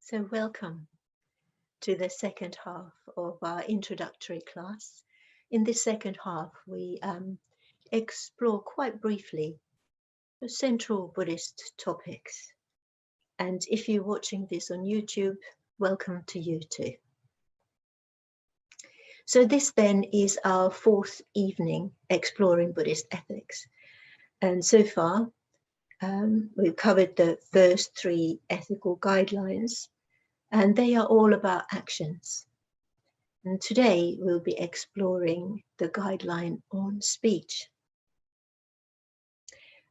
So welcome to the second half of our introductory class. In this second half, we explore quite briefly the central Buddhist topics. And if you're watching this on YouTube, welcome to you too. So this then is our fourth evening exploring Buddhist ethics. And so far, we've covered the first three ethical guidelines, and they are all about actions. And today we'll be exploring the guideline on speech.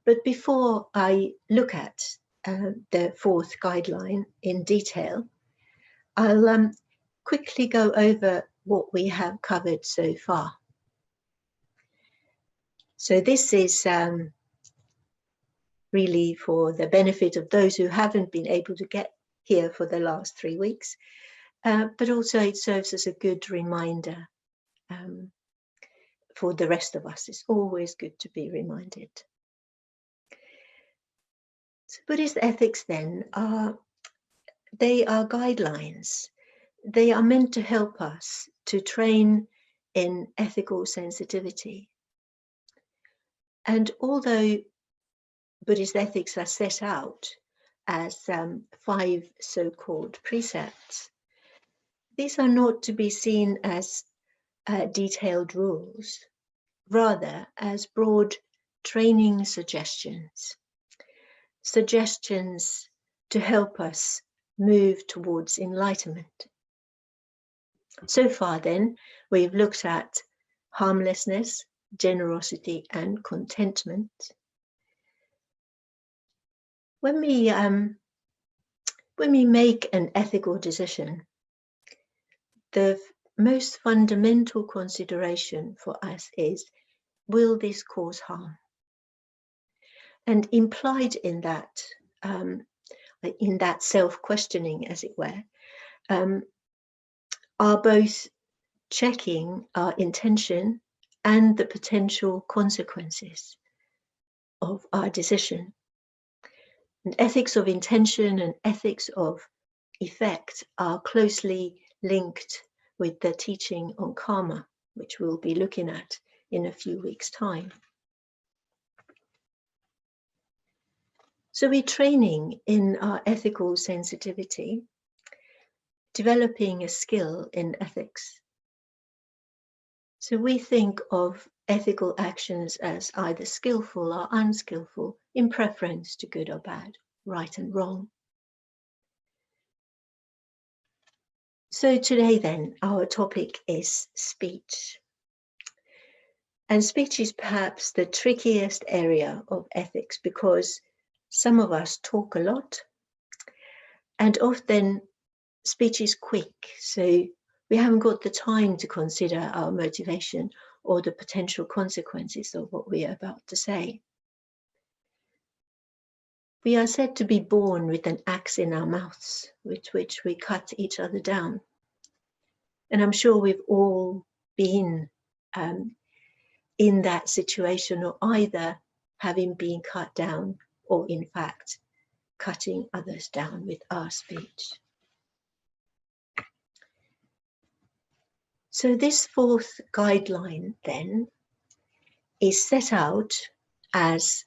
But before I look at the fourth guideline in detail, I'll quickly go over what we have covered so far. So this is really for the benefit of those who haven't been able to get here for the last 3 weeks, but also it serves as a good reminder for the rest of us. It's always good to be reminded. So Buddhist ethics then they are guidelines. They are meant to help us to train in ethical sensitivity. And although Buddhist ethics are set out as 5 so-called precepts, these are not to be seen as detailed rules, rather as broad training suggestions to help us move towards enlightenment. So far then, we've looked at harmlessness, generosity, and contentment. When we make an ethical decision, the most fundamental consideration for us is, will this cause harm? And implied in that self-questioning, as it were, are both checking our intention and the potential consequences of our decision. And ethics of intention and ethics of effect are closely linked with the teaching on karma, which we'll be looking at in a few weeks' time. So we're training in our ethical sensitivity, developing a skill in ethics. So we think of ethical actions as either skillful or unskillful in preference to good or bad, right and wrong. So today then, our topic is speech. And speech is perhaps the trickiest area of ethics because some of us talk a lot, and often speech is quick, so we haven't got the time to consider our motivation or the potential consequences of what we are about to say. We are said to be born with an axe in our mouths, with which we cut each other down. And I'm sure we've all been in that situation, or either having been cut down or in fact cutting others down with our speech. So this fourth guideline then is set out as,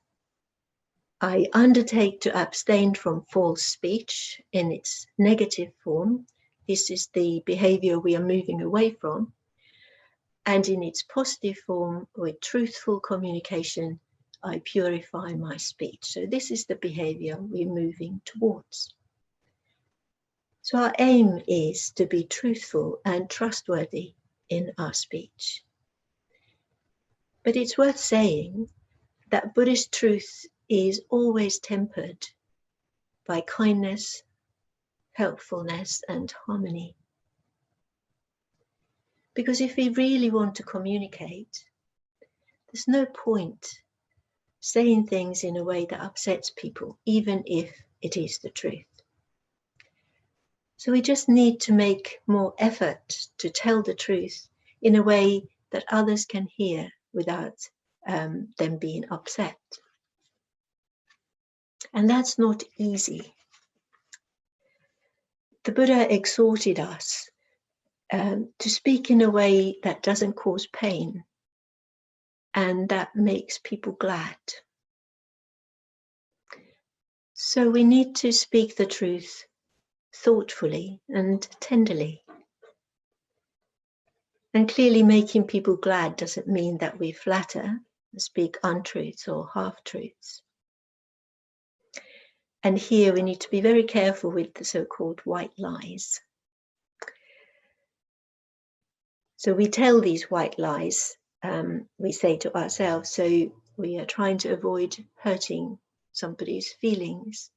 I undertake to abstain from false speech in its negative form. This is the behavior we are moving away from. And in its positive form, with truthful communication, I purify my speech. So this is the behavior we're moving towards. So our aim is to be truthful and trustworthy in our speech. But it's worth saying that Buddhist truth is always tempered by kindness, helpfulness, and harmony. Because if we really want to communicate, there's no point saying things in a way that upsets people, even if it is the truth. So we just need to make more effort to tell the truth in a way that others can hear without them being upset. And that's not easy. the Buddha exhorted us to speak in a way that doesn't cause pain and that makes people glad. So we need to speak the truth thoughtfully and tenderly. And clearly making people glad doesn't mean that we flatter, speak untruths or half-truths. And here we need to be very careful with the so-called white lies. So we tell these white lies, we say to ourselves, so we are trying to avoid hurting somebody's feelings.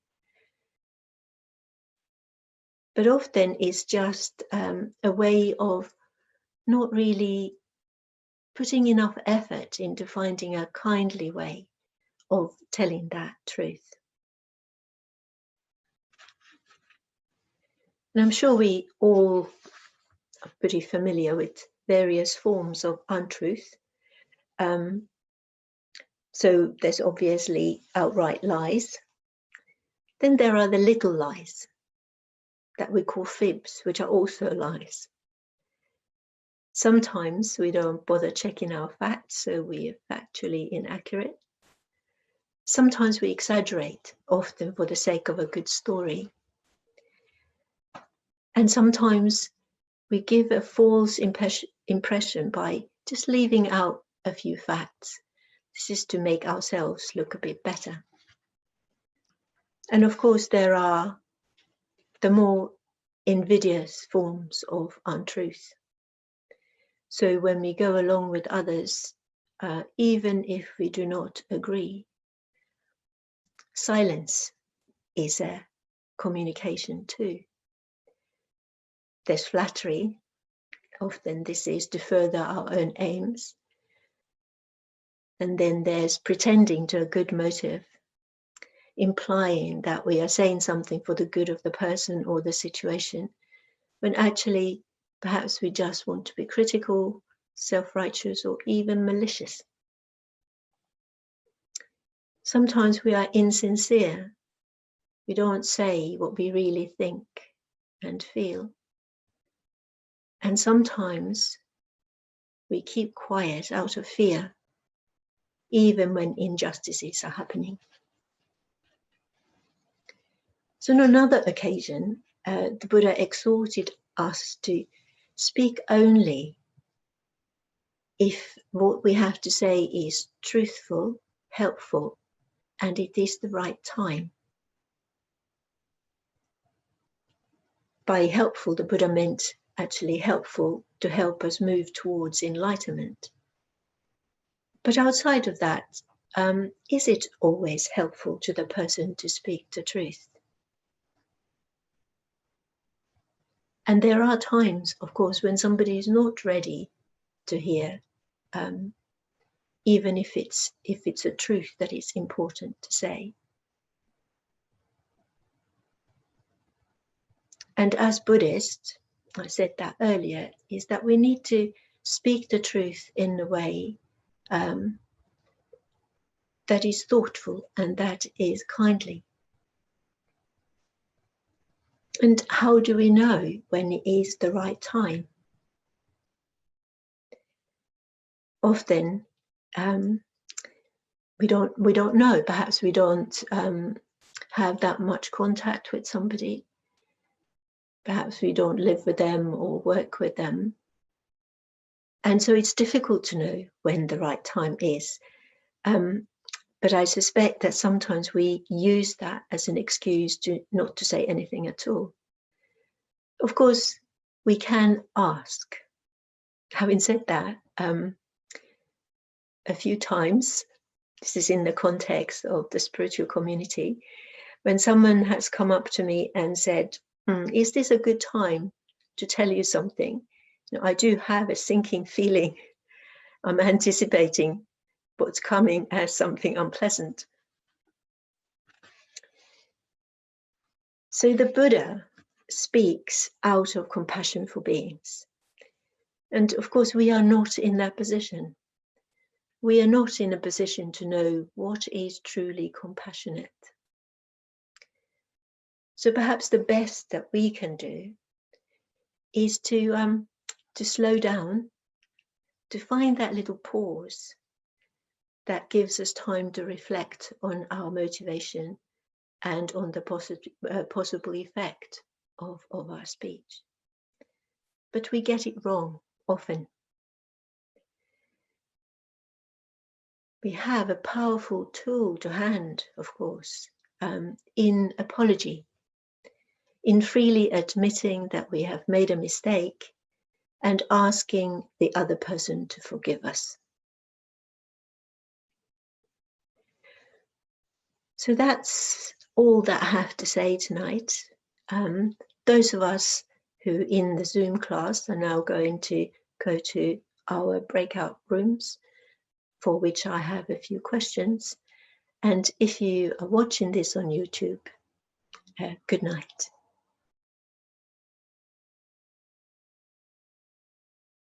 But often it's just a way of not really putting enough effort into finding a kindly way of telling that truth. And I'm sure we all are pretty familiar with various forms of untruth. So there's obviously outright lies. Then there are the little lies that we call fibs, which are also lies. Sometimes we don't bother checking our facts, so we are factually inaccurate. Sometimes we exaggerate, often for the sake of a good story. And sometimes we give a false impression by just leaving out a few facts. This is to make ourselves look a bit better. And of course, there are the more invidious forms of untruth. So when we go along with others, even if we do not agree, silence is a communication too. There's flattery. Often this is to further our own aims. And then there's pretending to a good motive, implying that we are saying something for the good of the person or the situation, when actually perhaps we just want to be critical, self-righteous, or even malicious. Sometimes we are insincere. We don't say what we really think and feel. And sometimes we keep quiet out of fear, even when injustices are happening. So on another occasion, the Buddha exhorted us to speak only if what we have to say is truthful, helpful, and it is the right time. By helpful, the Buddha meant actually helpful to help us move towards enlightenment. But outside of that, is it always helpful to the person to speak the truth? And there are times, of course, when somebody is not ready to hear, even if it's a truth that is important to say. And as Buddhists, I said that earlier, is that we need to speak the truth in a way that is thoughtful and that is kindly. And how do we know when it is the right time? Often we don't know. Perhaps we don't have that much contact with somebody. Perhaps we don't live with them or work with them. And so it's difficult to know when the right time is. But I suspect that sometimes we use that as an excuse to not to say anything at all. Of course, we can ask. Having said that, a few times, this is in the context of the spiritual community, when someone has come up to me and said, is this a good time to tell you something? You know, I do have a sinking feeling. I'm anticipating what's coming as something unpleasant. So the Buddha speaks out of compassion for beings. And of course, we are not in that position. We are not in a position to know what is truly compassionate. So perhaps the best that we can do is to slow down, to find that little pause that gives us time to reflect on our motivation and on the possible effect of our speech. But we get it wrong often. We have a powerful tool to hand, of course, in apology, in freely admitting that we have made a mistake and asking the other person to forgive us. So that's all that I have to say tonight. Those of us who in the Zoom class are now going to go to our breakout rooms, for which I have a few questions. And if you are watching this on YouTube, good night.